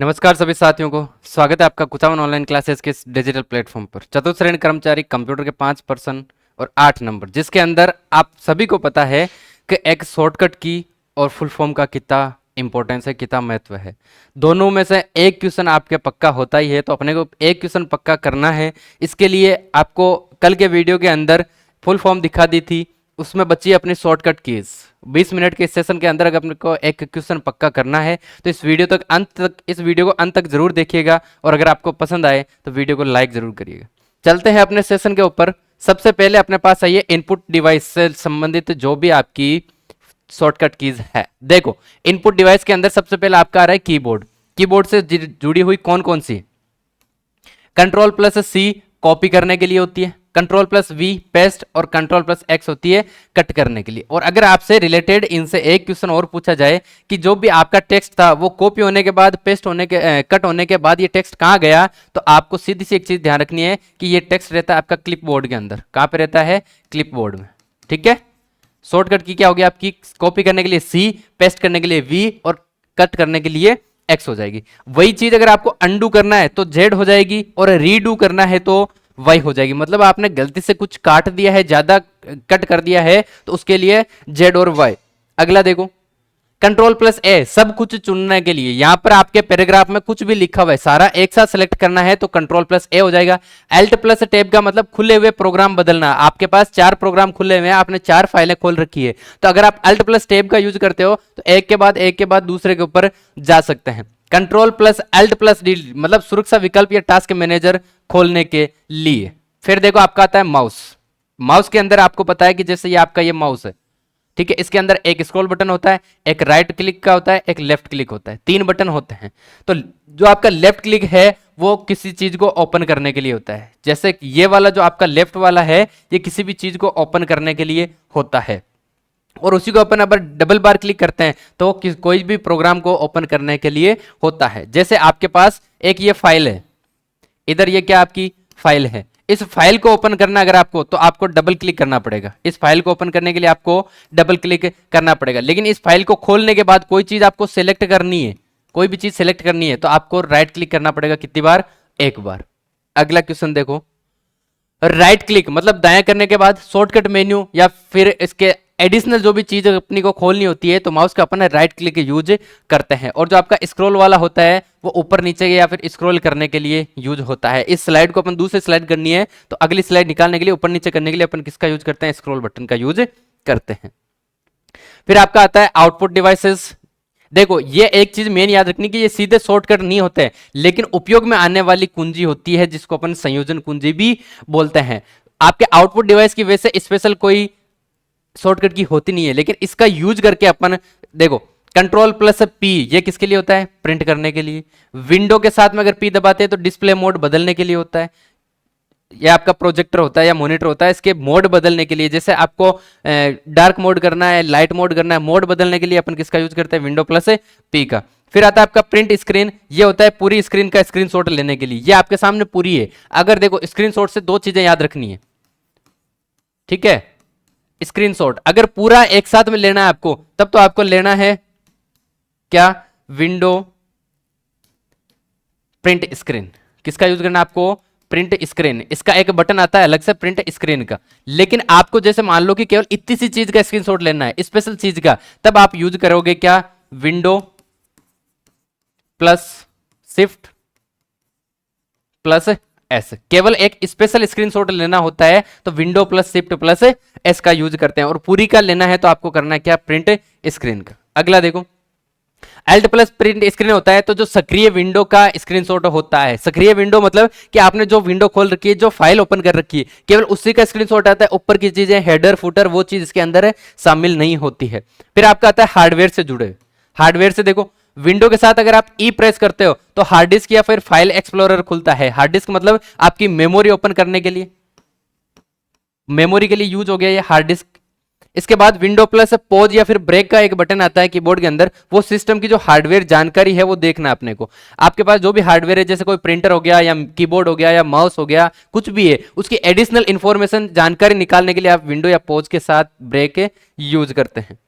नमस्कार सभी साथियों को। स्वागत है आपका कुचावन ऑनलाइन क्लासेस के इस डिजिटल प्लेटफॉर्म पर। चतुर्थ श्रेणी कर्मचारी कंप्यूटर के 5% और 8 नंबर, जिसके अंदर आप सभी को पता है कि एक शॉर्टकट की और फुल फॉर्म का कितना इंपॉर्टेंस है, कितना महत्व है। दोनों में से एक क्वेश्चन आपके पक्का होता ही है, तो अपने को एक क्वेश्चन पक्का करना है। इसके लिए आपको कल के वीडियो के अंदर फुल फॉर्म दिखा दी थी, उसमें बची अपनी शॉर्टकट कीज। 20 मिनट के सेशन के अंदर अगर अपने को एक क्वेश्चन पक्का करना है तो इस वीडियो को अंत तक जरूर देखिएगा, और अगर आपको पसंद आए तो वीडियो को लाइक जरूर करिएगा। चलते हैं अपने सेशन के ऊपर। सबसे पहले अपने पास आइए इनपुट डिवाइस से संबंधित जो भी आपकी शॉर्टकट कीज है। देखो, इनपुट डिवाइस के अंदर सबसे पहले आपका आ रहा है कीबोर्ड। कीबोर्ड से जुड़ी हुई कौन कौन सी? कंट्रोल प्लस सी कॉपी करने के लिए होती है, कंट्रोल प्लस वी पेस्ट, और कंट्रोल प्लस एक्स होती है कट करने के लिए। और अगर आपसे रिलेटेड इनसे एक क्वेश्चन और पूछा जाए कि जो भी आपका टेक्स्ट था वो कॉपी होने के बाद पेस्ट होने के कट होने के बाद ये टेक्स्ट कहाँ गया, तो आपको सीधी सी एक चीज ध्यान रखनी है कि ये टेक्स्ट रहता है आपका क्लिप बोर्ड के अंदर। कहाँ पे रहता है? क्लिप बोर्ड में। ठीक है। शॉर्टकट की क्या होगी आपकी? कॉपी करने के लिए सी, पेस्ट करने के लिए वी, और कट करने के लिए एक्स हो जाएगी। वही चीज अगर आपको अंडू करना है तो जेड हो जाएगी, और रीडू करना है तो वाई हो जाएगी। मतलब आपने गलती से कुछ काट दिया है, ज्यादा कट कर दिया है, तो उसके लिए जेड और वाई। अगला देखो, कंट्रोल प्लस ए सब कुछ चुनने के लिए। यहां पर आपके पैराग्राफ में कुछ भी लिखा हुआ है सारा एक साथ सेलेक्ट करना है तो कंट्रोल प्लस ए हो जाएगा। एल्ट प्लस टैब का मतलब खुले हुए प्रोग्राम बदलना। आपके पास 4 प्रोग्राम खुले हुए हैं, आपने 4 फाइलें खोल रखी है, तो अगर आप अल्ट प्लस टैब का यूज करते हो तो एक के बाद दूसरे के ऊपर जा सकते हैं। Control plus alt plus D मतलब सुरक्षा विकल्प या टास्क मैनेजर खोलने के लिए। फिर देखो आपका आता है माउस। माउस के अंदर आपको पता है कि जैसे ये आपका ये माउस है, ठीक है, इसके अंदर एक स्क्रॉल बटन होता है, एक राइट क्लिक का होता है, एक लेफ्ट क्लिक होता है, 3 बटन होते हैं। तो जो आपका लेफ्ट क्लिक है वो किसी चीज को ओपन करने के लिए होता है। जैसे ये वाला जो आपका लेफ्ट वाला है ये किसी भी चीज को ओपन करने के लिए होता है, और उसी को अपन अगर डबल बार क्लिक करते हैं तो कोई भी प्रोग्राम को ओपन करने के लिए होता है। जैसे आपके पास एक ये फाइल है, इधर ये क्या आपकी फाइल है, इस फाइल को ओपन करना अगर आपको, तो आपको डबल क्लिक करना पड़ेगा। इस फाइल को ओपन करने के लिए आपको डबल क्लिक करना पड़ेगा। लेकिन इस फाइल को खोलने के बाद कोई चीज आपको सेलेक्ट करनी है, कोई भी चीज सेलेक्ट करनी है, तो आपको राइट क्लिक करना पड़ेगा। कितनी बार? एक बार। अगला क्वेश्चन देखो, राइट क्लिक मतलब दाएं करने के बाद शॉर्टकट मेन्यू या फिर इसके एडिशनल जो भी चीज अपनी को खोलनी होती है तो माउस का अपन राइट क्लिक यूज करते हैं। और जो आपका स्क्रॉल वाला होता है वो ऊपर नीचे या फिर स्क्रॉल करने के लिए यूज होता है। इस स्लाइड को अपन दूसरी स्लाइड करनी है तो अगली स्लाइड निकालने के लिए ऊपर नीचे करने के लिए अपन किसका यूज करते हैं? स्क्रॉल बटन का यूज करते हैं। फिर आपका आता है आउटपुट डिवाइसेस। देखो, ये एक चीज मेन याद रखनी कि ये सीधे शॉर्टकट नहीं होते हैं, लेकिन उपयोग में आने वाली कुंजी होती है जिसको अपन संयोजन कुंजी भी बोलते हैं। आपके आउटपुट डिवाइस की वजह से स्पेशल कोई शॉर्टकट की होती नहीं है, लेकिन इसका यूज करके अपन देखो, कंट्रोल प्लस पी ये किसके लिए होता है? प्रिंट करने के लिए। विंडो के साथ में अगर पी दबाते हैं तो डिस्प्ले मोड बदलने के लिए होता है। ये आपका प्रोजेक्टर होता है या मॉनिटर होता है, इसके मोड बदलने के लिए। जैसे आपको डार्क मोड करना है, लाइट मोड करना है, मोड बदलने के लिए अपन किसका यूज करते हैं? विंडो प्लस पी का। फिर आता है आपका प्रिंट स्क्रीन। ये होता है पूरी स्क्रीन का स्क्रीनशॉट लेने के लिए। ये आपके सामने पूरी है। अगर देखो, स्क्रीनशॉट से 2 चीजें याद रखनी है, ठीक है। स्क्रीनशॉट अगर पूरा एक साथ में लेना है आपको, तब तो आपको लेना है क्या? Window print screen. किसका यूज करना है आपको? Print screen. इसका एक बटन आता है अलग से प्रिंट स्क्रीन का। लेकिन आपको जैसे मान लो कि केवल इतनी सी चीज का स्क्रीनशॉट लेना है, स्पेशल चीज का, तब आप यूज करोगे क्या? Window plus shift plus S. केवल एक स्पेशल स्क्रीनशॉट लेना होता है तो window plus shift plus S का यूज करते हैं, और पूरी का लेना है तो आपको करना है क्या? प्रिंट स्क्रीन का। अगला देखो, एल्ट प्लस प्रिंट स्क्रीन होता है तो जो सक्रिय विंडो का स्क्रीनशॉट होता है। सक्रिय विंडो मतलब कि आपने जो विंडो खोल रखी है, जो फाइल ओपन कर रखी है, केवल उसी का स्क्रीनशॉट आता है। ऊपर की चीजें हेडर फुटर वो चीज इसके अंदर शामिल नहीं होती है। फिर आपका आता है हार्डवेयर से जुड़े। हार्डवेयर से देखो, विंडो के साथ अगर आप ई प्रेस करते हो तो हार्ड डिस्क या फिर फाइल एक्सप्लोरर खुलता है। हार्ड डिस्क मतलब आपकी मेमोरी ओपन करने के लिए, मेमोरी के लिए यूज हो गया ये हार्ड डिस्क। इसके बाद विंडो प्लस पॉज या फिर ब्रेक का एक बटन आता है कीबोर्ड के अंदर। वो सिस्टम की जो हार्डवेयर जानकारी है वो देखना अपने को। आपके पास जो भी हार्डवेयर है, जैसे कोई प्रिंटर हो गया या कीबोर्ड हो गया या माउस हो गया, कुछ भी है, उसकी एडिशनल इंफॉर्मेशन जानकारी निकालने के लिए आप विंडो या पॉज के साथ ब्रेक यूज करते हैं।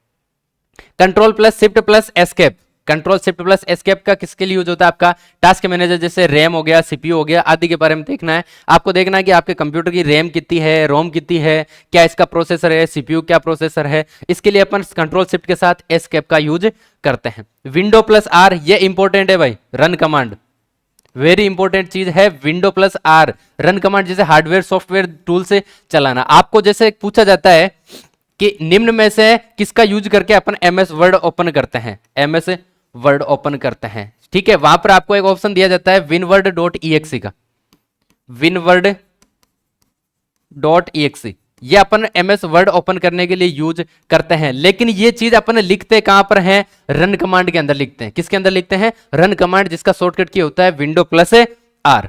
Control plus shift plus escape control shift plus escape का किसके लिए यूज होता है? आपका टास्क मैनेजर, जैसे रैम हो गया, सीपीयू हो गया आदि के बारे में देखना है। आपको देखना है कि आपके कंप्यूटर की रैम कितनी है, रोम कितनी है, क्या इसका प्रोसेसर है, सीपीयू क्या प्रोसेसर है, इसके लिए अपन कंट्रोल शिफ्ट के साथ एस्केप का यूज करते हैं। विंडो प्लस आर, ये इंपॉर्टेंट है भाई, रन कमांड वेरी इंपॉर्टेंट चीज है। Window plus R run command, जैसे हार्डवेयर सॉफ्टवेयर टूल से चलाना। आपको जैसे पूछा जाता है कि निम्न में से किसका यूज करके अपन एमएस वर्ड ओपन करते हैं, एमएस वर्ड ओपन करते हैं, ठीक है। वहां पर आपको एक ऑप्शन दिया जाता है winword.exe का, winword.exe, ये अपन एमएस वर्ड ओपन करने के लिए यूज करते हैं। लेकिन ये चीज अपन लिखते कहां पर हैं? रन कमांड के अंदर लिखते हैं। किसके अंदर लिखते हैं? रन कमांड, जिसका शॉर्टकट की होता है विंडो प्लस आर।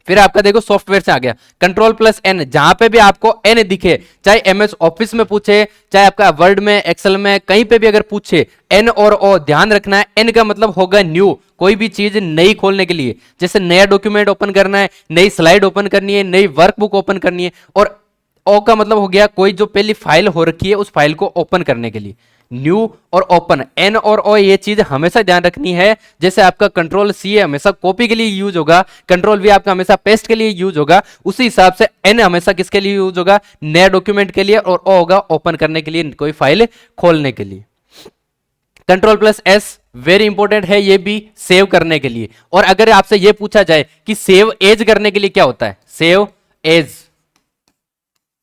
फिर आपका देखो सॉफ्टवेयर से आ गया कंट्रोल प्लस एन, जहां पे भी आपको एन दिखे, चाहे एमएस ऑफिस में पूछे, चाहे आपका वर्ड में, एक्सेल में, कहीं पे भी अगर पूछे, एन और ओ ध्यान रखना है। एन का मतलब होगा न्यू, कोई भी चीज नई खोलने के लिए, जैसे नया डॉक्यूमेंट ओपन करना है, नई स्लाइड ओपन करनी है, नई वर्कबुक ओपन करनी है। और ओ का मतलब हो गया कोई जो पहली फाइल हो रखी है उस फाइल को ओपन करने के लिए। न्यू और ओपन, एन और ओ, ये चीज हमेशा ध्यान रखनी है। जैसे आपका कंट्रोल सी है हमेशा कॉपी के लिए यूज होगा, कंट्रोल वी आपका हमेशा पेस्ट के लिए यूज होगा, उसी हिसाब से एन हमेशा किसके लिए यूज होगा? नया डॉक्यूमेंट के लिए, और ओ होगा ओपन करने के लिए, कोई फाइल खोलने के लिए। Control plus S very important है, ये भी सेव करने के लिए। और अगर आपसे ये पूछा जाए कि सेव एज करने के लिए क्या होता है? सेव एज,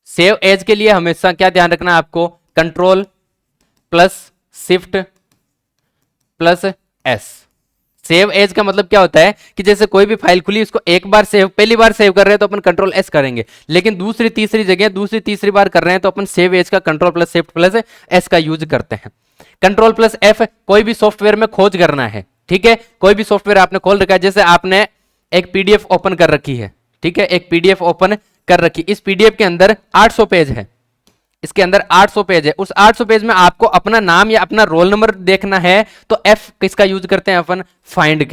सेव एज के लिए हमेशा क्या ध्यान रखना है आपको? Control plus shift plus S. Save as का मतलब क्या होता है कि जैसे कोई भी फाइल खुली, उसको एक बार सेव, पहली बार सेव कर रहे हैं तो अपन कंट्रोल एस करेंगे, लेकिन दूसरी तीसरी जगह दूसरी तीसरी बार कर रहे हैं तो अपन सेव एज का control plus shift plus S का यूज करते हैं। कंट्रोल प्लस एफ, कोई भी सॉफ्टवेयर में खोज करना है, ठीक है। कोई भी सॉफ्टवेयर आपने खोल रखा है, जैसे आपने एक पीडीएफ ओपन कर रखी है, ठीक है, एक पीडीएफ ओपन कर रखी, इस पीडीएफ के अंदर 800 पेज है, इसके अंदर 800 पेज है। उस 800 पेज में आपको अपना नाम या अपना रोल नंबर देखना है तो एफ किसका यूज करते हैं अपन? फाइंड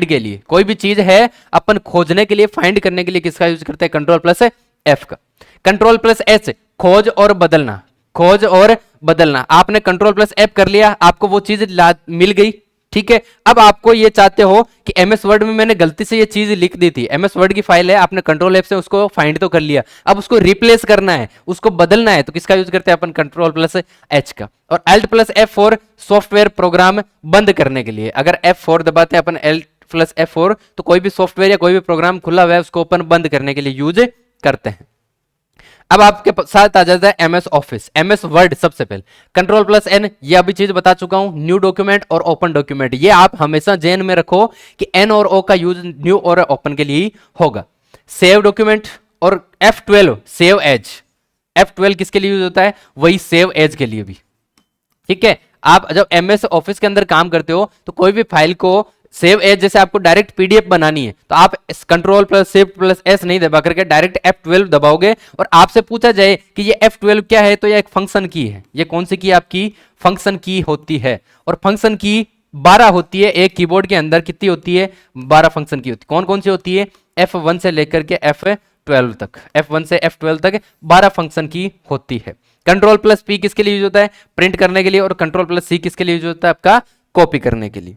के लिए। कोई भी चीज है अपन खोजने के लिए, फाइंड करने के लिए किसका यूज करते हैं? कंट्रोल प्लस एफ का। कंट्रोल प्लस एच, खोज और बदलना, खोज और बदलना। आपने कंट्रोल प्लस एफ कर लिया, आपको वो चीज मिल गई, ठीक है। अब आपको ये चाहते हो कि एमएस वर्ड में मैंने गलती से ये चीज लिख दी थी, एमएस वर्ड की फाइल है, आपने कंट्रोल एफ से उसको फाइंड तो कर लिया, अब उसको रिप्लेस करना है, उसको बदलना है, तो किसका यूज करते हैं अपन? कंट्रोल प्लस एच का। और Alt plus F4 software program बंद करने के लिए। अगर F4 दबाते हैं अपन, एल्ट प्लस F4, तो कोई भी सॉफ्टवेयर या कोई भी प्रोग्राम खुला हुआ है उसको अपन बंद करने के लिए यूज करते हैं। अब आपके साथ आ जाता है एमएस ऑफिस, एमएस वर्ड। सबसे पहले कंट्रोल प्लस एन, ये अभी चीज बता चुका हूं, न्यू डॉक्यूमेंट और ओपन डॉक्यूमेंट। ये आप हमेशा जेन में रखो कि एन और ओ का यूज न्यू और ओपन के लिए ही होगा। सेव डॉक्यूमेंट और F12 सेव एज, F12 किसके लिए यूज होता है? वही सेव एज के लिए भी, ठीक है। आप जब एमएस ऑफिस के अंदर काम करते हो तो कोई भी फाइल को सेव एज, जैसे आपको डायरेक्ट पीडीएफ बनानी है तो आप control plus shift plus S नहीं दबा करके डायरेक्ट F12 दबाओगे, और आपसे पूछा जाए कि ये F12 क्या है, तो ये एक फंक्शन की है। ये कौन सी की? आपकी फंक्शन की होती है। और फंक्शन की 12 होती है एक कीबोर्ड के अंदर। कितनी होती है? 12 फंक्शन की होती है। कौन कौन सी होती है? F1 से लेकर के F12 तक, F1 से F12 तक 12 फंक्शन की होती है। कंट्रोल प्लस पी किसके लिए यूज होता है? प्रिंट करने के लिए। और कंट्रोल प्लस सी किसके लिए यूज होता है? आपका कॉपी करने के लिए।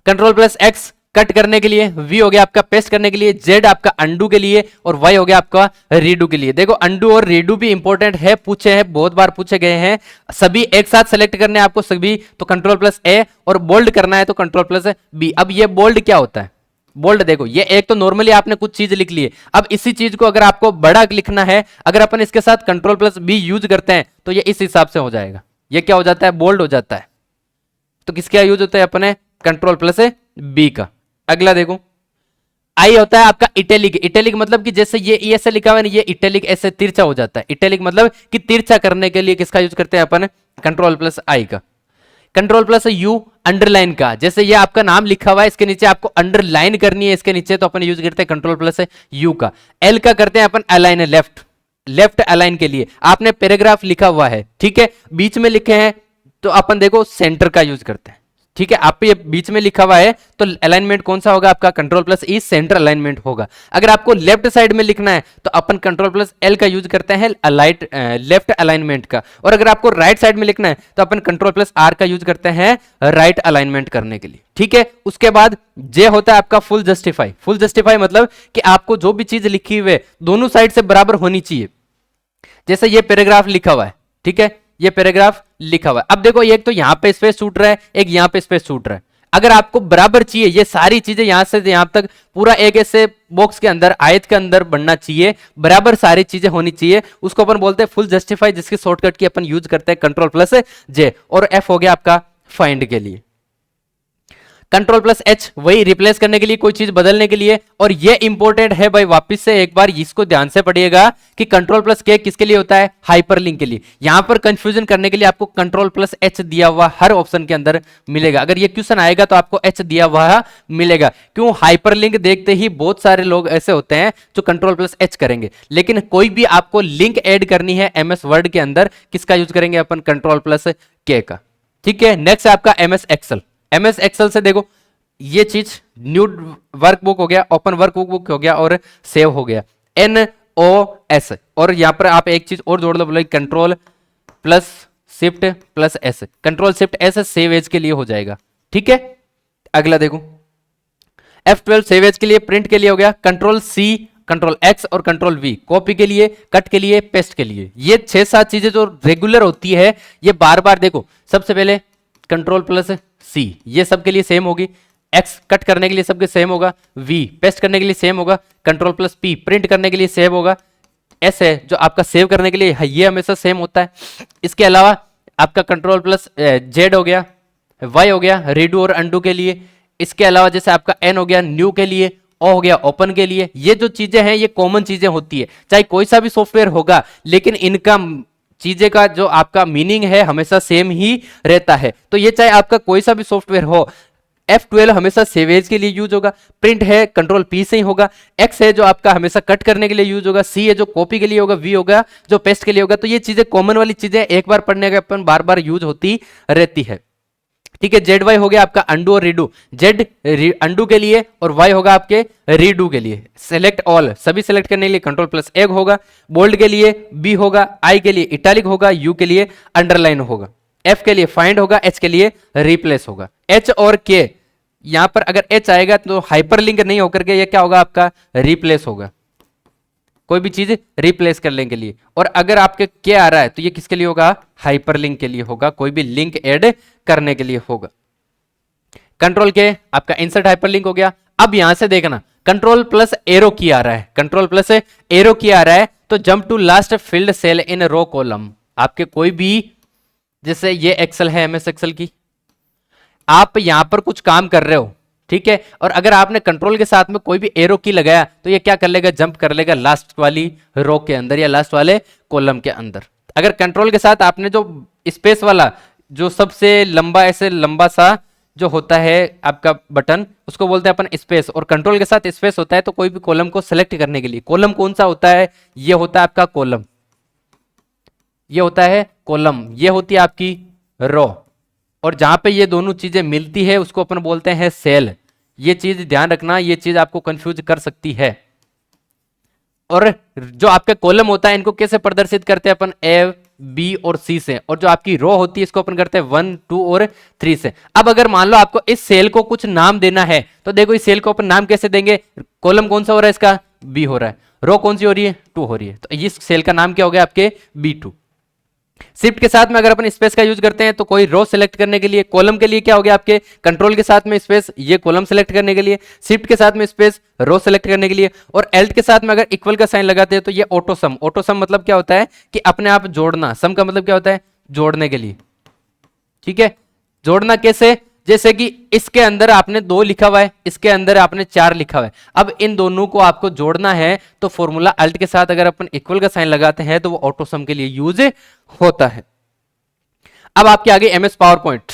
कंट्रोल प्लस एक्स कट करने के लिए, वी हो गया आपका पेस्ट करने के लिए, जेड आपका अंडू के लिए, और वाई हो गया आपका रीडू के लिए। देखो अंडू और रीडू भी इंपॉर्टेंट है, पूछे हैं, बहुत बार पूछे गए हैं। सभी एक साथ सेलेक्ट करने हैं आपको सभी, तो कंट्रोल प्लस ए, और बोल्ड करना है तो कंट्रोल प्लस बी। अब ये बोल्ड क्या होता है? बोल्ड देखो, ये एक तो नॉर्मली आपने कुछ चीज लिख ली है, अब इसी चीज को अगर आपको बड़ा लिखना है, अगर अपन इसके साथ कंट्रोल प्लस बी यूज करते हैं तो ये इस हिसाब से हो जाएगा, ये क्या हो जाता है? बोल्ड हो जाता है। तो किसका यूज होता है अपने? कंट्रोल प्लस बी का। अगला देखो, आई होता है आपका इटैलिक। इटैलिक मतलब कि जैसे ये ऐसे लिखा हुआ है, ये इटैलिक ऐसे तिरछा हो जाता है। इटैलिक मतलब कि तिरछा करने के लिए किसका यूज करते हैं अपन? कंट्रोल प्लस आई का। कंट्रोल प्लस यू अंडरलाइन का, जैसे ये आपका नाम लिखा हुआ है, इसके नीचे आपको अंडरलाइन करनी है इसके नीचे, तो अपन यूज करते हैं कंट्रोल प्लस यू का। एल का करते हैं अपन अलाइन, लेफ्ट, लेफ्ट अलाइन के लिए। आपने पैराग्राफ लिखा हुआ है, ठीक है, बीच में लिखे हैं तो अपन देखो सेंटर का यूज करते हैं, ठीक है, आप पे ये बीच में लिखा हुआ है तो अलाइनमेंट कौन सा होगा आपका, कंट्रोल प्लस ई सेंटर अलाइनमेंट होगा। अगर आपको लेफ्ट साइड में लिखना है तो अपन कंट्रोल प्लस एल का यूज करते हैं लेफ्ट अलाइनमेंट का, और अगर आपको राइट साइड में लिखना है तो अपन कंट्रोल प्लस आर का यूज करते हैं राइट अलाइनमेंट करने के लिए। ठीक है, उसके बाद जे होता है आपका फुल जस्टिफाई। फुल जस्टिफाई मतलब कि आपको जो भी चीज लिखी हुई है दोनों साइड से बराबर होनी चाहिए। जैसे ये पैराग्राफ लिखा हुआ है, ठीक है, ये पैराग्राफ लिखा हुआ है। अब देखो एक तो यहां पे स्पेस छूट रहा है, एक यहां पे स्पेस छूट रहा है। अगर आपको बराबर चाहिए ये सारी चीजें यहां से यहां तक पूरा एक ऐसे बॉक्स के अंदर आयत के अंदर बनना चाहिए, बराबर सारी चीजें होनी चाहिए, उसको अपन बोलते हैं फुल जस्टिफाई, जिसकी शॉर्टकट की अपन यूज करते हैं कंट्रोल प्लस जे। और एफ हो गया आपका फाइंड के लिए। कंट्रोल प्लस एच वही रिप्लेस करने के लिए, कोई चीज बदलने के लिए। और ये इंपॉर्टेंट है भाई, वापस से एक बार इसको ध्यान से पढ़िएगा कि कंट्रोल प्लस के किसके लिए होता है, हाइपरलिंक के लिए। यहां पर कंफ्यूजन करने के लिए आपको कंट्रोल प्लस एच दिया हुआ हर ऑप्शन के अंदर मिलेगा। अगर ये क्वेश्चन आएगा तो आपको एच दिया हुआ मिलेगा। क्यों, हाइपरलिंक देखते ही बहुत सारे लोग ऐसे होते हैं जो कंट्रोल प्लस एच करेंगे, लेकिन कोई भी आपको लिंक ऐड करनी है एमएस वर्ड के अंदर, किसका यूज करेंगे अपन, कंट्रोल प्लस के का। ठीक है, नेक्स्ट है आपका एमएस एक्सेल। एमएस एक्सेल से देखो ये चीज न्यू वर्कबुक हो गया, ओपन वर्कबुक हो गया और सेव हो गया, NOS। और यहां पर आप एक चीज और जोड़ लो, बोले control plus shift plus S, control shift S save as के लिए हो जाएगा। ठीक है, अगला देखो F12 सेव एज के लिए, प्रिंट के लिए हो गया, कंट्रोल C, कंट्रोल X और कंट्रोल V कॉपी के लिए, कट के लिए, पेस्ट के लिए। ये 6-7 चीजें जो रेगुलर होती है ये बार बार देखो। सबसे पहले कंट्रोल प्लस C ये सबके लिए सेम होगी, X कट करने के लिए सबके सेम होगा, V पेस्ट करने के लिए सेम होगा, कंट्रोल प्लस P प्रिंट करने के लिए सेम होगा, S है जो आपका सेव करने के लिए ये हमेशा सेम होता है। इसके अलावा आपका कंट्रोल प्लस Z हो गया, Y हो गया रीडू और अंडू के लिए। इसके अलावा जैसे आपका N हो गया न्यू के लिए, O हो गया ओपन के लिए। ये जो चीजें हैं ये कॉमन चीजें होती है, चाहे कोई सा भी सॉफ्टवेयर होगा, लेकिन इनका चीजें का जो आपका मीनिंग है हमेशा सेम ही रहता है। तो ये चाहे आपका कोई सा भी सॉफ्टवेयर हो, F12 हमेशा सेवेज के लिए यूज होगा, प्रिंट है कंट्रोल P से ही होगा, X है जो आपका हमेशा कट करने के लिए यूज होगा, C है जो कॉपी के लिए होगा, V होगा जो पेस्ट के लिए होगा। तो ये चीजें कॉमन वाली चीजें एक बार पढ़ने के अपन बार बार यूज होती रहती है। ठीक है, ZY हो गया आपका अंडू और रीडू, Z अंडू के लिए और Y होगा आपके रीडू के लिए। सेलेक्ट ऑल सभी सेलेक्ट करने के लिए कंट्रोल प्लस एक होगा, बोल्ड के लिए B होगा, I के लिए इटैलिक होगा, U के लिए अंडरलाइन होगा, F के लिए फाइंड होगा, H के लिए रिप्लेस होगा। H और K यहां पर अगर H आएगा तो हाइपरलिंक नहीं होकर के ये क्या होगा आपका रिप्लेस होगा, कोई भी चीज रिप्लेस करने के लिए। और अगर आपके K आ रहा है तो ये किसके लिए होगा, हाइपरलिंक के लिए होगा, कोई भी लिंक ऐड करने के लिए होगा। कंट्रोल के आपका इंसर्ट हाइपरलिंक हो गया। अब यहां से देखना कंट्रोल प्लस एरो की आ रहा है, कंट्रोल प्लस एरो की आ रहा है तो jump to last field cell in row column. आपके कोई भी जैसे ये एक्सेल है एमएस एक्सेल की, आप यहां पर कुछ काम कर रहे हो, ठीक है, और अगर आपने कंट्रोल के साथ में कोई भी एरो की लगाया तो ये क्या कर लेगा, जंप कर लेगा लास्ट वाली रो के अंदर या लास्ट वाले कॉलम के अंदर। अगर कंट्रोल के साथ आपने जो स्पेस वाला जो सबसे लंबा ऐसे लंबा सा जो होता है आपका बटन, उसको बोलते हैं अपन स्पेस, और कंट्रोल के साथ स्पेस होता है तो कोई भी कॉलम को सिलेक्ट करने के लिए। कॉलम कौन सा होता है, ये होता है आपका कॉलम, ये होता है कॉलम, ये होती है आपकी रो, और जहां पे ये दोनों चीजें मिलती है उसको अपन बोलते हैं सेल। ये चीज ध्यान रखना, ये चीज आपको कंफ्यूज कर सकती है। और जो आपका कॉलम होता है इनको कैसे प्रदर्शित करते हैं अपन, ए बी और सी से, और जो आपकी रो होती है इसको अपन करते हैं 1 2 और 3 से। अब अगर मान लो आपको इस सेल को कुछ नाम देना है तो देखो इस सेल को अपन नाम कैसे देंगे, कॉलम कौन सा हो रहा है इसका, बी हो रहा है, रो कौन सी हो रही है, 2 हो रही है, तो इस सेल का नाम क्या हो गया आपके B2। शिफ्ट के साथ में अगर अपन स्पेस का यूज करते हैं तो कोई रो सेलेक्ट करने के लिए, कॉलम के लिए क्या हो गया आपके कंट्रोल के साथ में स्पेस, ये कॉलम सेलेक्ट करने के लिए, शिफ्ट के साथ में स्पेस रो सेलेक्ट करने के लिए, और एल्ट के साथ में अगर इक्वल का साइन लगाते हैं तो ये ऑटो सम। ऑटो सम मतलब क्या होता है कि अपने आप जोड़ना, सम का मतलब क्या होता है जोड़ने के लिए। ठीक है, जोड़ना कैसे, जैसे कि इसके अंदर आपने 2 लिखा हुआ है, इसके अंदर आपने 4 लिखा हुआ है, अब इन दोनों को आपको जोड़ना है तो फॉर्मूला अल्ट के साथ अगर अपन इक्वल का साइन लगाते हैं तो वो ऑटो सम के लिए यूज होता है। अब आपके आगे एमएस पावर पॉइंट,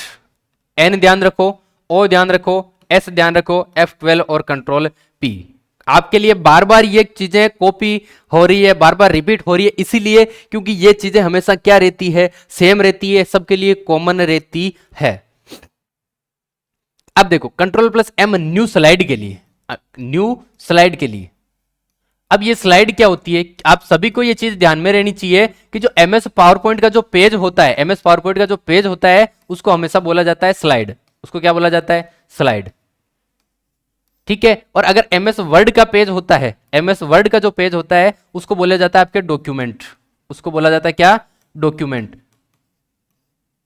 एन ध्यान रखो, ओ ध्यान रखो, एस ध्यान रखो, F12 और कंट्रोल P। आपके लिए बार बार ये चीजें कॉपी हो रही है, बार बार रिपीट हो रही है, इसीलिए क्योंकि ये चीजें हमेशा क्या रहती है, सेम रहती है, सबके लिए कॉमन रहती है। अब देखो control plus M new slide के लिए, न्यू स्लाइड के लिए। अब ये स्लाइड क्या होती है, आप सभी को ये चीज ध्यान में रहनी चाहिए कि जो एमएस पावर पॉइंट का जो पेज होता है, एमएस पावर पॉइंट का जो पेज होता है उसको हमेशा बोला जाता है स्लाइड। उसको क्या बोला जाता है, स्लाइड। ठीक है। और अगर एमएस वर्ड का पेज होता है, एमएस वर्ड का जो पेज होता है उसको बोला जाता है आपके डॉक्यूमेंट। उसको बोला जाता है क्या, डॉक्यूमेंट।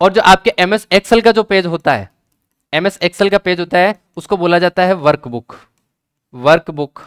और जो आपके एमएस एक्सेल का जो पेज होता है, एमएस एक्सेल का पेज होता है उसको बोला जाता है वर्कबुक, वर्कबुक।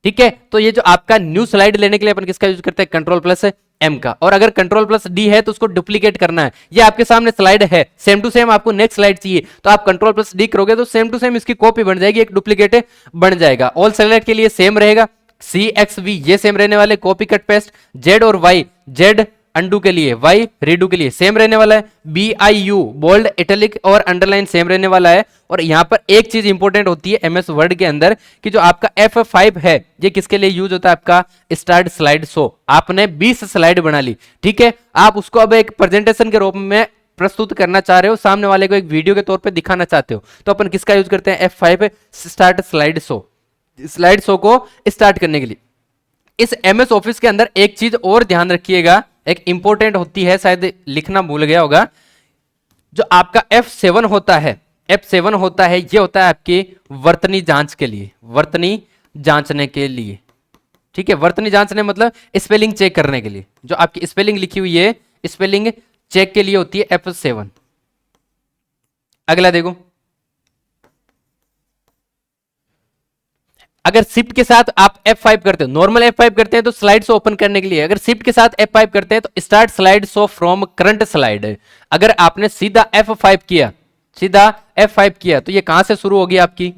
ठीक है। तो ये जो आपका न्यू स्लाइड लेने के लिए अपन किसका यूज करते हैं, कंट्रोल प्लस एम का। और अगर कंट्रोल प्लस डी है तो उसको डुप्लीकेट करना है। ये आपके सामने स्लाइड है, सेम टू सेम आपको नेक्स्ट स्लाइड चाहिए तो आप कंट्रोल प्लस डी करोगे तो सेम टू सेम इसकी कॉपी बन जाएगी, एक डुप्लीकेट बन जाएगा। ऑल सेलेक्ट के लिए सेम रहेगा, सी एक्स वी ये सेम रहने वाले, कॉपी कट पेस्ट। जेड और वाई, जेड अंडू के लिए, वाई रीडू के लिए सेम रहने वाला है। B I U bold italic और अंडरलाइन सेम रहने वाला है। और यहां पर एक चीज इंपॉर्टेंट होती है एमएस वर्ड के अंदर कि जो आपका F5 है ये किसके लिए यूज होता है, आपका स्टार्ट स्लाइड शो। आपने 20 स्लाइड बना ली, ठीक है, आप उसको अब एक प्रेजेंटेशन के रूप में प्रस्तुत करना चाह रहे हो, सामने वाले को एक वीडियो के तौर पे दिखाना चाहते हो, तो अपन किसका यूज करते हैं, F5 start slide show. Slide show को स्टार्ट करने के लिए इस एमएस ऑफिस के अंदर एक चीज और ध्यान रखिएगा, एक इंपॉर्टेंट होती है, शायद लिखना भूल गया होगा। जो आपका F7 होता है, F7 होता है, ये होता है आपकी वर्तनी जांच के लिए, वर्तनी जांचने के लिए। ठीक है, वर्तनी जांचने मतलब स्पेलिंग चेक करने के लिए। जो आपकी स्पेलिंग लिखी हुई है स्पेलिंग चेक के लिए होती है F7। अगला देखो, अगर शिफ्ट के साथ आप F5 करते हो, नॉर्मल F5 करते हैं तो स्लाइड शो ओपन करने के लिए, अगर शिफ्ट के साथ F5 करते हैं तो start slide show from current slide. अगर आपने सीधा F5 किया, सीधा F5 किया तो ये कहां से शुरू होगी, आपकी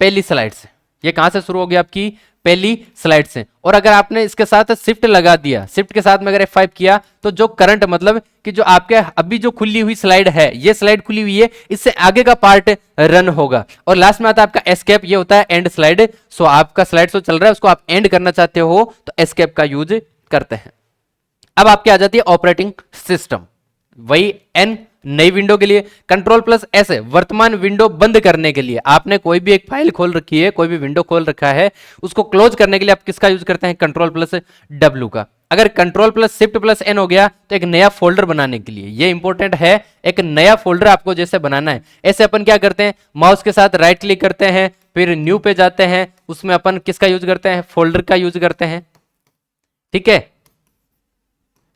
पहली स्लाइड से। ये कहां से शुरू होगी, आपकी पहली स्लाइड से। और अगर आपने इसके साथ शिफ्ट लगा दिया, शिफ्ट के साथ में अगर F5 किया तो जो करंट मतलब कि जो आपके अभी जो खुली हुई स्लाइड है, ये स्लाइड खुली हुई है, इससे आगे का पार्ट रन होगा। और लास्ट में आता है आपका एस्केप, ये होता है एंड स्लाइड। सो आपका स्लाइड शो चल रहा है, उसको आप एंड करना चाहते हो तो एस्केप का यूज करते हैं। अब आपके आ जाती है ऑपरेटिंग सिस्टम, वही एन नई विंडो के लिए, कंट्रोल प्लस एस वर्तमान विंडो बंद करने के लिए। आपने कोई भी एक फाइल खोल रखी है, कोई भी विंडो खोल रखा है, उसको क्लोज करने के लिए आप किसका यूज करते हैं, कंट्रोल प्लस डब्ल्यू का। अगर control plus shift plus N हो गया तो एक नया फोल्डर बनाने के लिए, ये इंपॉर्टेंट है, एक नया फोल्डर आपको जैसे बनाना है। ऐसे अपन क्या करते हैं, माउस के साथ राइट क्लिक करते हैं, फिर न्यू पे जाते हैं, उसमें अपन किसका यूज करते हैं, फोल्डर का यूज करते हैं। ठीक है,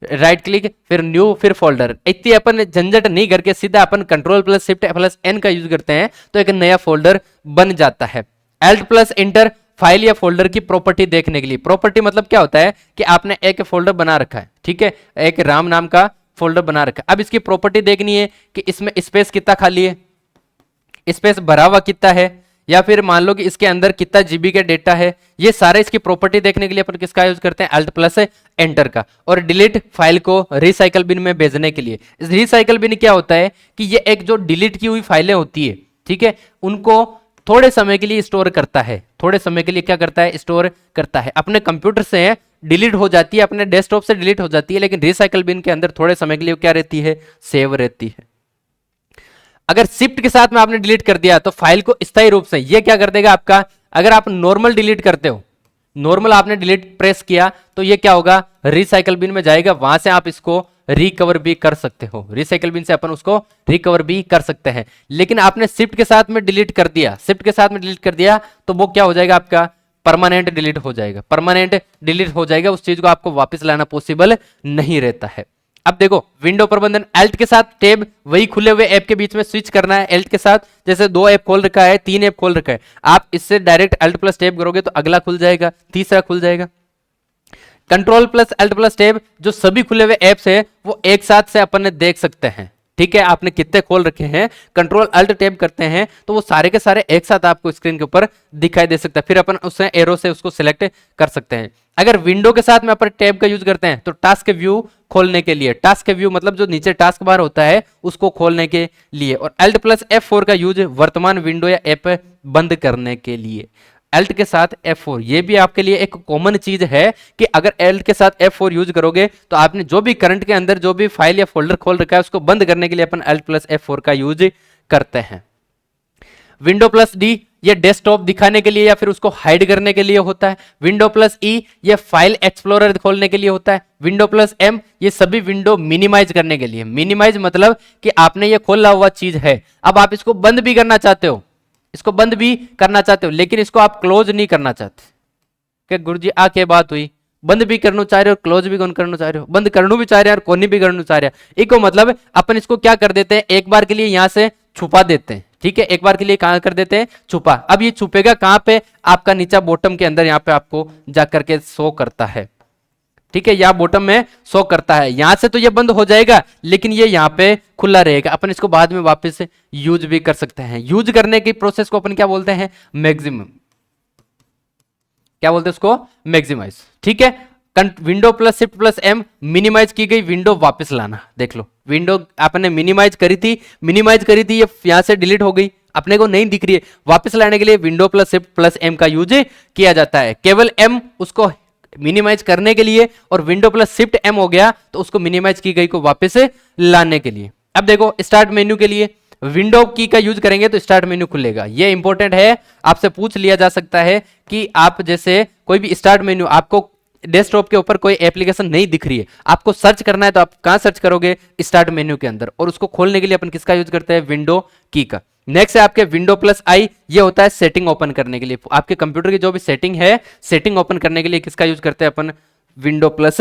राइट क्लिक फिर न्यू फिर फोल्डर, इतनी अपन झंझट नहीं करके सीधा अपन control plus shift plus N का यूज करते हैं तो एक नया फोल्डर बन जाता है। एल्ट प्लस इंटर फाइल या फोल्डर की प्रॉपर्टी देखने के लिए। प्रॉपर्टी मतलब क्या होता है कि आपने एक फोल्डर बना रखा है, ठीक है, एक राम नाम का फोल्डर बना रखा है। अब इसकी प्रॉपर्टी देखनी है कि इसमें स्पेस कितना खाली है, स्पेस भरा हुआ कितना है, या फिर मान लो कि इसके अंदर कितना जीबी का डेटा है। ये सारे इसकी प्रॉपर्टी देखने के लिए अपन किसका यूज करते हैं, अल्ट प्लस एंटर का। और डिलीट फाइल को रिसाइकल बिन में भेजने के लिए, रिसाइकल बिन क्या होता है कि ये एक जो डिलीट की हुई फाइलें होती है, ठीक है, उनको थोड़े समय के लिए स्टोर करता है, थोड़े समय के लिए क्या करता है, स्टोर करता है। अपने कंप्यूटर से डिलीट हो जाती है, अपने डेस्कटॉप से डिलीट हो जाती है, लेकिन रिसाइकल बिन के अंदर थोड़े समय के लिए क्या रहती है, सेव रहती है। अगर शिफ्ट के साथ में आपने डिलीट कर दिया तो फाइल को स्थायी रूप से ये क्या कर देगा आपका, अगर आप नॉर्मल डिलीट करते हो, नॉर्मल आपने डिलीट प्रेस किया तो ये क्या होगा, रिसाइकल बिन में जाएगा, वहां से आप इसको रिकवर भी कर सकते हो, रिसाइकल बिन से अपन उसको रिकवर भी कर सकते हैं। लेकिन आपने शिफ्ट के साथ में डिलीट कर दिया, शिफ्ट के साथ में डिलीट कर दिया तो वो क्या हो जाएगा, आपका परमानेंट डिलीट हो जाएगा, परमानेंट डिलीट हो जाएगा, उस चीज को आपको वापस लाना पॉसिबल नहीं रहता है। अब देखो विंडो प्रबंधन, एल्ट के साथ टैब, वही खुले हुए ऐप के बीच में स्विच करना है। एल्ट के साथ जैसे 2 ऐप खोल रखा है, 3 ऐप खोल रखा है, आप इससे डायरेक्ट एल्ट प्लस टैब करोगे तो अगला खुल जाएगा, तीसरा खुल जाएगा। Control plus alt plus tab, जो सभी खुले हुए ऐप्स है वो एक साथ से अपन देख सकते हैं, ठीक है, आपने कितने खोल रखे हैं, कंट्रोल अल्ट टैब करते हैं तो वो सारे के सारे एक साथ आपको स्क्रीन के ऊपर दिखाई दे सकता है, फिर अपन उससे एरो से उसको सिलेक्ट कर सकते हैं। अगर विंडो के साथ में अपन टैब का यूज करते हैं तो टास्क व्यू खोलने के लिए, टास्क व्यू मतलब जो नीचे टास्क बार होता है उसको खोलने के लिए। और अल्ट प्लस F4 का यूज वर्तमान विंडो या ऐप बंद करने के लिए। एल्ट के साथ F4, ये भी आपके लिए एक कॉमन चीज है कि अगर एल्ट के साथ F4 यूज करोगे तो आपने जो भी करंट के अंदर जो भी फाइल या फोल्डर खोल रखा है उसको बंद करने के लिए अपन एल्ट प्लस F4 का यूज करते हैं। विंडो प्लस डी ये डेस्कटॉप दिखाने के लिए या फिर उसको हाइड करने के लिए होता है। विंडो प्लस ई ये फाइल एक्सप्लोरर खोलने के लिए होता है। विंडो प्लस एम ये सभी विंडो मिनिमाइज करने के लिए। मिनिमाइज मतलब कि आपने ये खोला हुआ चीज है, अब आप इसको बंद भी करना चाहते हो, इसको बंद भी करना चाहते हो, लेकिन इसको आप क्लोज नहीं करना चाहते कि गुरुजी आ के बात हुई, बंद भी करना चाह रहे हो, क्लोज भी करना चाह रहे हो, बंद करना भी चाह रहे हैं और कोनी भी करना चाह रहे हैं। इको मतलब अपन इसको क्या कर देते हैं, एक बार के लिए यहां से छुपा देते हैं, ठीक है, एक बार के लिए कहां कर देते हैं, छुपा। अब ये छुपेगा कहां पे, आपका नीचा बॉटम के अंदर, यहां पे आपको जाकर के शो करता है, ठीक है, यहाँ बॉटम में शो करता है। यहां से तो ये बंद हो जाएगा, लेकिन ये यहाँ पे खुला रहेगा। अपन इसको बाद में वापस यूज भी कर सकते हैं। यूज करने की प्रोसेस को अपन क्या बोलते हैं, मैक्सिमम, क्या बोलते हैं उसको, मैक्सिमाइज, ठीक है। Window plus shift plus M minimise की गई विंडो वापस लाना। देख लो, विंडो आपने मिनिमाइज करी थी, ये यहां से डिलीट हो गई, अपने को नहीं दिख रही है, वापस लाने के लिए window plus shift plus M का यूज किया जाता है। केवल एम उसको मिनिमाइज करने के लिए, और विंडो प्लस शिफ्ट एम हो गया तो उसको मिनिमाइज की गई को वापस लाने के लिए। अब देखो, स्टार्ट मेन्यू के लिए विंडो की का यूज करेंगे तो स्टार्ट मेन्यू खुलेगा। ये इंपॉर्टेंट है, आपसे पूछ लिया जा सकता है कि आप जैसे कोई भी स्टार्ट मेन्यू, आपको डेस्कटॉप के ऊपर कोई एप्लीकेशन नहीं दिख रही है, आपको सर्च करना है, तो आप कहां सर्च करोगे, स्टार्ट मेन्यू के अंदर, और उसको खोलने के लिए अपन किसका यूज करते हैं, विंडो की का। नेक्स्ट है आपके विंडो प्लस आई, ये होता है सेटिंग ओपन करने के लिए। आपके कंप्यूटर की जो भी सेटिंग है, सेटिंग ओपन करने के लिए किसका यूज करते हैं अपन, विंडो प्लस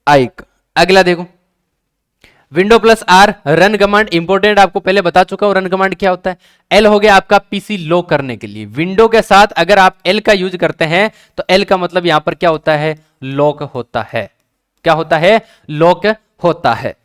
आई। अगला देखो, window plus R, run command, important, आपको पहले बता चुका हूं रन कमांड क्या होता है। एल हो गया आपका पीसी लॉक करने के लिए। विंडो के साथ अगर आप एल का यूज करते हैं तो एल का मतलब यहां पर क्या होता है, लॉक होता है। क्या होता है, लॉक होता है।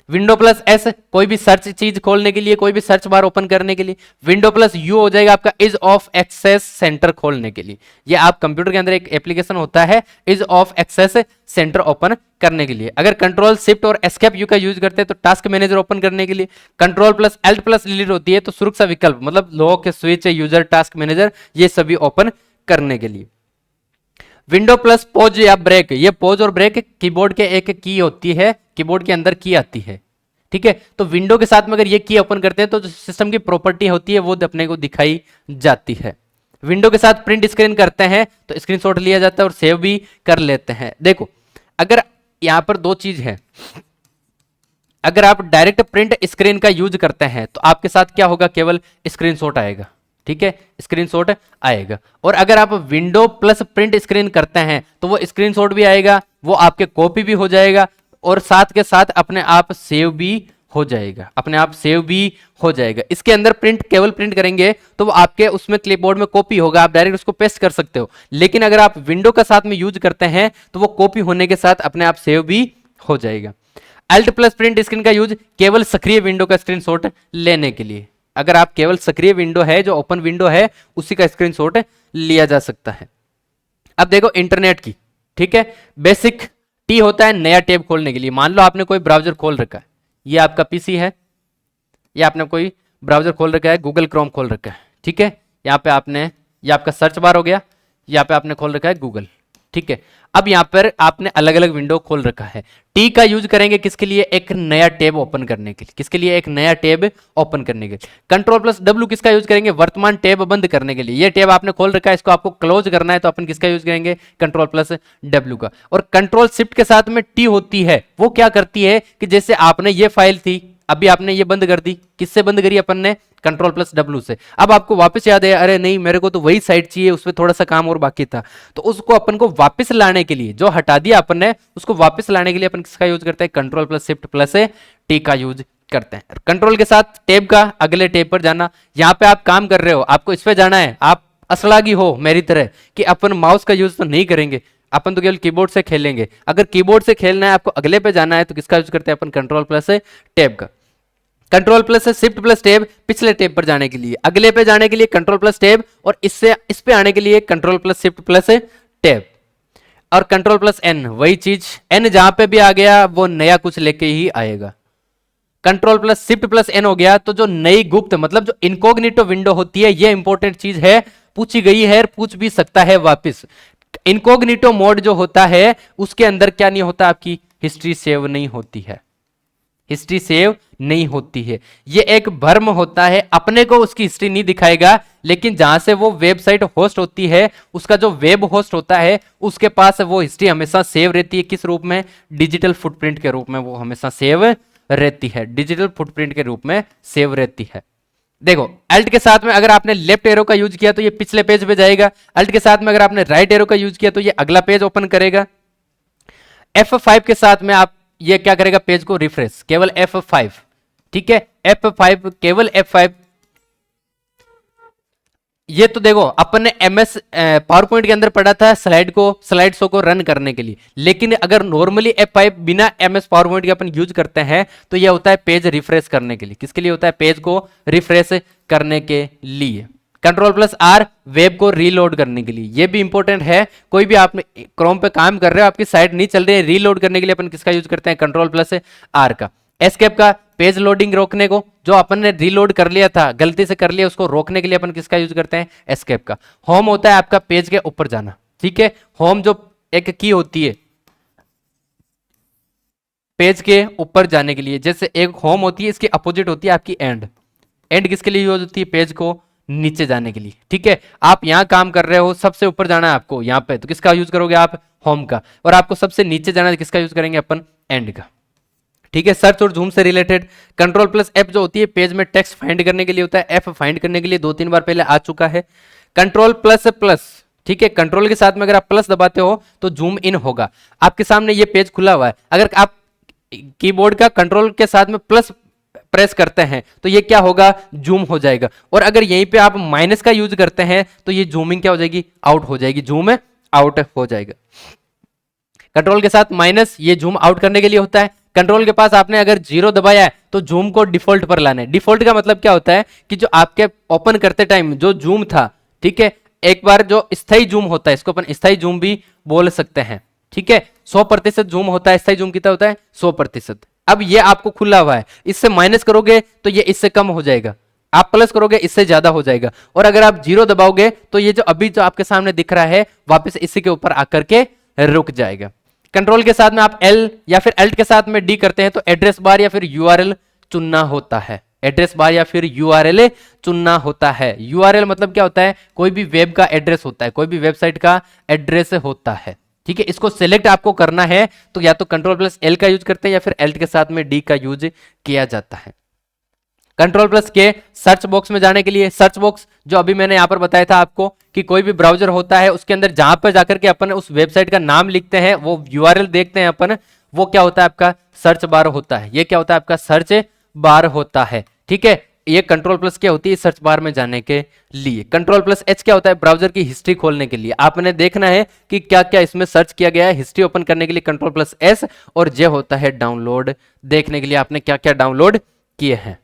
विंडो प्लस एस, कोई भी सर्च चीज खोलने के लिए, कोई भी सर्च बार ओपन करने के लिए। विंडो प्लस यू हो जाएगा आपका इज ऑफ एक्सेस सेंटर खोलने के लिए। ये आप कंप्यूटर के अंदर एक एप्लीकेशन होता है ease of access centre open करने के लिए। अगर कंट्रोल शिफ्ट और एस्केप यू का यूज करते हैं तो टास्क मैनेजर ओपन करने के लिए। Control plus alt plus delete होती है तो सुरक्षा विकल्प, मतलब lock, switch, user, task manager, ये सभी ओपन करने के लिए। विंडो प्लस पॉज या ब्रेक, ये पॉज और ब्रेक कीबोर्ड के एक की होती है, कीबोर्ड के अंदर की आती है, ठीक है। तो विंडो के साथ में अगर ये की ओपन करते हैं तो जो सिस्टम की प्रॉपर्टी होती है वो अपने को दिखाई जाती है। विंडो के साथ प्रिंट स्क्रीन करते हैं तो स्क्रीनशॉट लिया जाता है और सेव भी कर लेते हैं। देखो, अगर यहां पर दो चीज है, अगर आप डायरेक्ट प्रिंट स्क्रीन का यूज करते हैं तो आपके साथ क्या होगा, केवल स्क्रीनशॉट आएगा, ठीक है, स्क्रीनशॉट आएगा। और अगर आप विंडो प्लस प्रिंट स्क्रीन करते हैं तो वो स्क्रीनशॉट भी आएगा, वो आपके कॉपी भी हो जाएगा, और साथ के साथ अपने आप सेव भी हो जाएगा, अपने आप सेव भी हो जाएगा। इसके अंदर प्रिंट, केवल प्रिंट करेंगे तो वो आपके उसमें क्लिपबोर्ड में कॉपी होगा, आप डायरेक्ट उसको पेस्ट कर सकते हो। लेकिन अगर आप विंडो का साथ में यूज करते हैं तो वो कॉपी होने के साथ अपने आप सेव भी हो जाएगा। अल्ट प्लस प्रिंट स्क्रीन का यूज केवल सक्रिय विंडो का स्क्रीनशॉट लेने के लिए। अगर आप केवल सक्रिय विंडो है, जो ओपन विंडो है, उसी का स्क्रीनशॉट लिया जा सकता है। अब देखो इंटरनेट की, ठीक है, बेसिक टी होता है नया टैब खोलने के लिए। मान लो आपने कोई ब्राउजर खोल रखा है, ये आपका पीसी है, ये आपने कोई ब्राउजर खोल रखा है, गूगल क्रोम खोल रखा है, ठीक है। यहाँ पे आपने, ये आपका सर्च बार हो गया, यहाँ पे आपने खोल रखा है गूगल, ठीक है। अब यहाँ पर आपने अलग अलग विंडो खोल रखा है। टी का यूज करेंगे किसके लिए, एक नया टैब ओपन करने के लिए। किसके लिए, एक नया टैब ओपन करने के लिए। कंट्रोल प्लस डब्ल्यू किसका यूज करेंगे, वर्तमान टैब बंद करने के लिए। ये टैब आपने खोल रखा है, इसको आपको क्लोज करना है तो अपन किसका यूज करेंगे, कंट्रोल प्लस डब्ल्यू का। और कंट्रोल शिफ्ट के साथ में टी होती है, वो क्या करती है कि जैसे आपने ये फाइल थी, अभी आपने ये बंद कर दी, किससे बंद करी अपन ने, कंट्रोल प्लस डब्ल्यू से। अब आपको वापस याद है, अरे नहीं मेरे को तो वही साइट चाहिए, उसमें थोड़ा सा काम और बाकी था, तो उसको अपन को वापस लाने के लिए, जो हटा दिया अपन ने, उसको वापस लाने के लिए अपन किसका यूज करते हैं, control plus shift plus T का यूज करते हैं। कंट्रोल के साथ टैब का अगले टैब पर जाना। यहां पे आप काम कर रहे हो, आपको इस पे जाना है, आप असलागी हो मेरी तरह कि अपन माउस का यूज तो नहीं करेंगे, अपन तो केवल कीबोर्ड से खेलेंगे। अगर कीबोर्ड से खेलना है, आपको अगले पे जाना है, तो किसका यूज करते हैं अपन, कंट्रोल प्लस टैब का। Control plus shift plus tab पिछले टैब पर जाने के लिए, अगले पे जाने के लिए कंट्रोल प्लस टैब, और इससे इस पे आने के लिए control plus shift plus tab. और कंट्रोल प्लस एन, वही चीज, एन जहां पे भी आ गया वो नया कुछ लेके ही आएगा। Control plus shift plus N हो गया तो जो नई गुप्त, मतलब जो इनकॉग्निटो विंडो होती है, ये इंपॉर्टेंट चीज है, पूछी गई है, पूछ भी सकता है वापस। इनकॉग्निटो मोड जो होता है उसके अंदर क्या नहीं होता, आपकी हिस्ट्री सेव नहीं होती है। हिस्ट्री सेव नहीं होती है। ये एक भ्रम होता है, अपने को उसकी हिस्ट्री नहीं दिखाएगा, लेकिन जहां से वो वेबसाइट होस्ट होती है, उसका जो वेब होस्ट होता है, उसके पास वो हिस्ट्री हमेशा सेव रहती है। किस रूप में? डिजिटल फुटप्रिंट के रूप में वो हमेशा सेव रहती है, डिजिटल फुटप्रिंट के रूप में सेव रहती है। देखो, अल्ट के साथ में अगर आपने लेफ्ट एरो का यूज किया तो ये पिछले पेज पे जाएगा, अल्ट के साथ में अगर आपने राइट एरो का यूज किया तो ये अगला पेज ओपन करेगा। F5 के साथ में आप ये क्या करेगा? पेज को रिफ्रेश, केवल F5, ठीक है, F5, केवल F5। ये तो देखो अपन ने MS पावर पॉइंट के अंदर पढ़ा था स्लाइड शो को रन करने के लिए, लेकिन अगर नॉर्मली F5 बिना MS पावर पॉइंट के अपन यूज करते हैं तो ये होता है पेज रिफ्रेश करने के लिए। किसके लिए होता है? पेज को रिफ्रेश करने के लिए। Ctrl+R वेब को रीलोड करने के लिए, ये भी इंपॉर्टेंट है। कोई भी आप क्रोम पे काम कर रहे हो, आपकी साइट नहीं चल रही है, रीलोड करने के लिए अपन किसका यूज करते हैं? Ctrl+R का। एस्केप का पेज लोडिंग रोकने को, जो अपन ने रीलोड कर लिया था, गलती से कर लिया, उसको रोकने के लिए अपन किसका यूज करते हैं? एस्केप का। होम होता है आपका पेज के ऊपर जाना, ठीक है, होम जो एक की होती है पेज के ऊपर जाने के लिए। जैसे एक होम होती है, इसकी अपोजिट होती है आपकी एंड। एंड किसके लिए यूज होती है? पेज को नीचे जाने के लिए, ठीक है। आप यहां काम कर रहे हो, सबसे ऊपर जाना है आपको यहां पे, तो किसका यूज करोगे आप? होम का। और आपको सबसे नीचे जाना है, किसका यूज करेंगे अपन? एंड का, ठीक है। सर्च और जूम से रिलेटेड Ctrl+F जो होती है पेज में टेक्स्ट फाइंड करने के लिए होता है, F फाइंड करने के लिए 2-3 बार पहले आ चुका है। Ctrl++, ठीक है, कंट्रोल के साथ में अगर आप प्लस दबाते हो तो जूम इन होगा। आपके सामने ये पेज खुला हुआ है, अगर आप कीबोर्ड का कंट्रोल के साथ में प्लस प्रेस करते हैं तो ये क्या होगा? जूम हो जाएगा। और अगर यहीं पे आप माइनस का यूज करते हैं तो ये जूमिंग क्या हो जाएगी? आउट हो जाएगी, जूम आउट हो जाएगा। कंट्रोल के साथ माइनस ये जूम आउट करने के लिए होता है। कंट्रोल के पास आपने अगर 0 दबाया है तो जूम को डिफॉल्ट पर लाना है। डिफॉल्ट का मतलब क्या होता है कि जो आपके ओपन करते टाइम जो जूम था, ठीक है, एक बार जो स्थायी जूम होता है, इसको अपन स्थायी जूम भी बोल सकते हैं, ठीक है। 100% जूम होता है, स्थायी जूम कितना होता है? 100%। अब ये आपको खुला हुआ है, इससे माइनस करोगे तो ये इससे कम हो जाएगा, आप प्लस करोगे इससे ज्यादा हो जाएगा। और अगर आप 0 दबाओगे तो ये जो अभी जो आपके सामने दिख रहा है वापस इसी के ऊपर आकर के रुक जाएगा। कंट्रोल के साथ में आप L या फिर Alt के साथ में D करते हैं तो एड्रेस बार या फिर URL चुनना होता है। एड्रेस बार या फिर URL चुनना होता है। URL मतलब क्या होता है? कोई भी वेब का एड्रेस होता है, कोई भी वेबसाइट का एड्रेस होता है, ठीक है। इसको सिलेक्ट आपको करना है तो या तो Ctrl+L का यूज करते हैं या फिर Alt के साथ में D का यूज किया जाता है। Ctrl+K सर्च बॉक्स में जाने के लिए, सर्च बॉक्स जो अभी मैंने यहां पर बताया था आपको कि कोई भी ब्राउजर होता है उसके अंदर जहां पर जाकर के अपन उस वेबसाइट का नाम लिखते हैं, वो URL देखते हैं अपन, वो क्या होता है? आपका सर्च बार होता है। ये क्या होता है? आपका सर्च बार होता है, ठीक है। ये Ctrl+ क्या होती है? सर्च बार में जाने के लिए। Ctrl+H क्या होता है? ब्राउजर की हिस्ट्री खोलने के लिए। आपने देखना है कि क्या क्या इसमें सर्च किया गया है। हिस्ट्री ओपन करने के लिए Ctrl+S, और J होता है डाउनलोड देखने के लिए, आपने क्या क्या डाउनलोड किए हैं।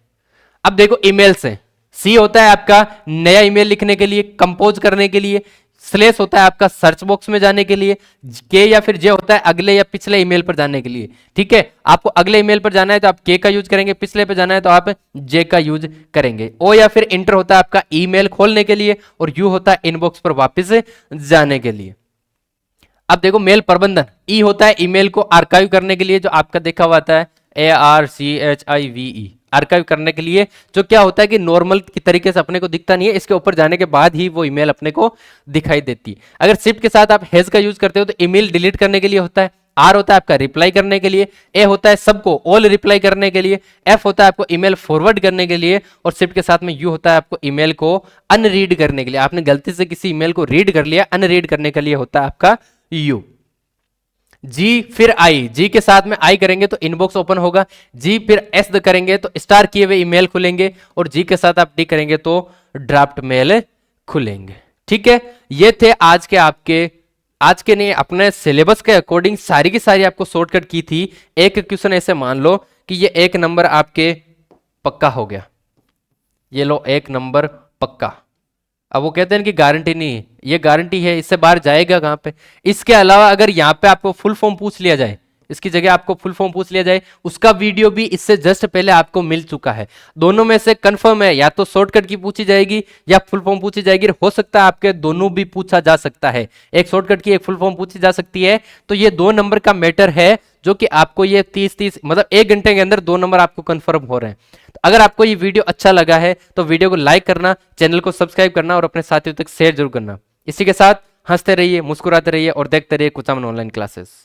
अब देखो ईमेल से, C होता है आपका नया ईमेल लिखने के लिए, कंपोज करने के लिए। स्लेश होता है आपका सर्च बॉक्स में जाने के लिए। K या फिर J होता है अगले या पिछले ईमेल पर जाने के लिए, ठीक है। आपको अगले ईमेल पर जाना है तो आप K का यूज करेंगे, पिछले पर जाना है तो आप J का यूज करेंगे। O या फिर इंटर होता है आपका ईमेल खोलने के लिए, और U होता है इनबॉक्स पर वापस जाने के लिए। अब देखो मेल प्रबंधन, E होता है ईमेल को आर्काइव करने के लिए, जो आपका देखा हुआ आता है ARCHIVE, आर्काइव करने के लिए, जो क्या होता है कि नॉर्मल की तरीके से अपने को दिखता नहीं है, इसके ऊपर जाने के बाद ही वो ईमेल अपने को दिखाई देती है। अगर शिफ्ट के साथ आप हैज का यूज करते हो तो ईमेल डिलीट करने के लिए होता है। आर होता है आपका रिप्लाई करने के लिए। ए होता है सबको ऑल रिप्लाई करने के लिए। एफ होता है आपको ईमेल फॉरवर्ड करने के लिए, और शिफ्ट के साथ में यू होता है आपको ईमेल को अनरीड करने के लिए। आपने गलती से किसी ईमेल को रीड कर लिया, अनरीड करने के लिए होता है आपका यू। जी फिर आई, जी के साथ में आई करेंगे तो इनबॉक्स ओपन होगा, जी फिर एस करेंगे तो स्टार किए हुए ईमेल खुलेंगे, और जी के साथ आप डी करेंगे तो ड्राफ्ट मेल खुलेंगे। ठीक है, ये थे आज के आपके, आज के नहीं अपने सिलेबस के अकॉर्डिंग सारी की सारी आपको शॉर्टकट की थी। एक क्वेश्चन ऐसे मान लो कि ये एक नंबर आपके पक्का हो गया, ये लो एक नंबर पक्का। अब वो कहते हैं कि गारंटी नहीं है, ये गारंटी है, इससे बाहर जाएगा कहां पे। इसके अलावा अगर यहां पे आपको फुल फॉर्म पूछ लिया जाए, इसकी जगह आपको फुल फॉर्म पूछ लिया जाए, उसका वीडियो भी इससे जस्ट पहले आपको मिल चुका है। दोनों में से कंफर्म है, या तो शॉर्टकट की पूछी जाएगी या फुल फॉर्म पूछी जाएगी। हो सकता है आपके दोनों भी पूछा जा सकता है, एक शॉर्टकट की एक फुल फॉर्म पूछी जा सकती है। तो ये 2 नंबर का मैटर है जो कि आपको ये 30 मतलब 1 घंटे के अंदर 2 नंबर आपको कंफर्म हो रहे हैं। तो अगर आपको ये वीडियो अच्छा लगा है तो वीडियो को लाइक करना, चैनल को सब्सक्राइब करना और अपने साथियों तक शेयर जरूर करना। इसी के साथ हंसते रहिए, मुस्कुराते रहिए और देखते रहिए कुचामन ऑनलाइन क्लासेस।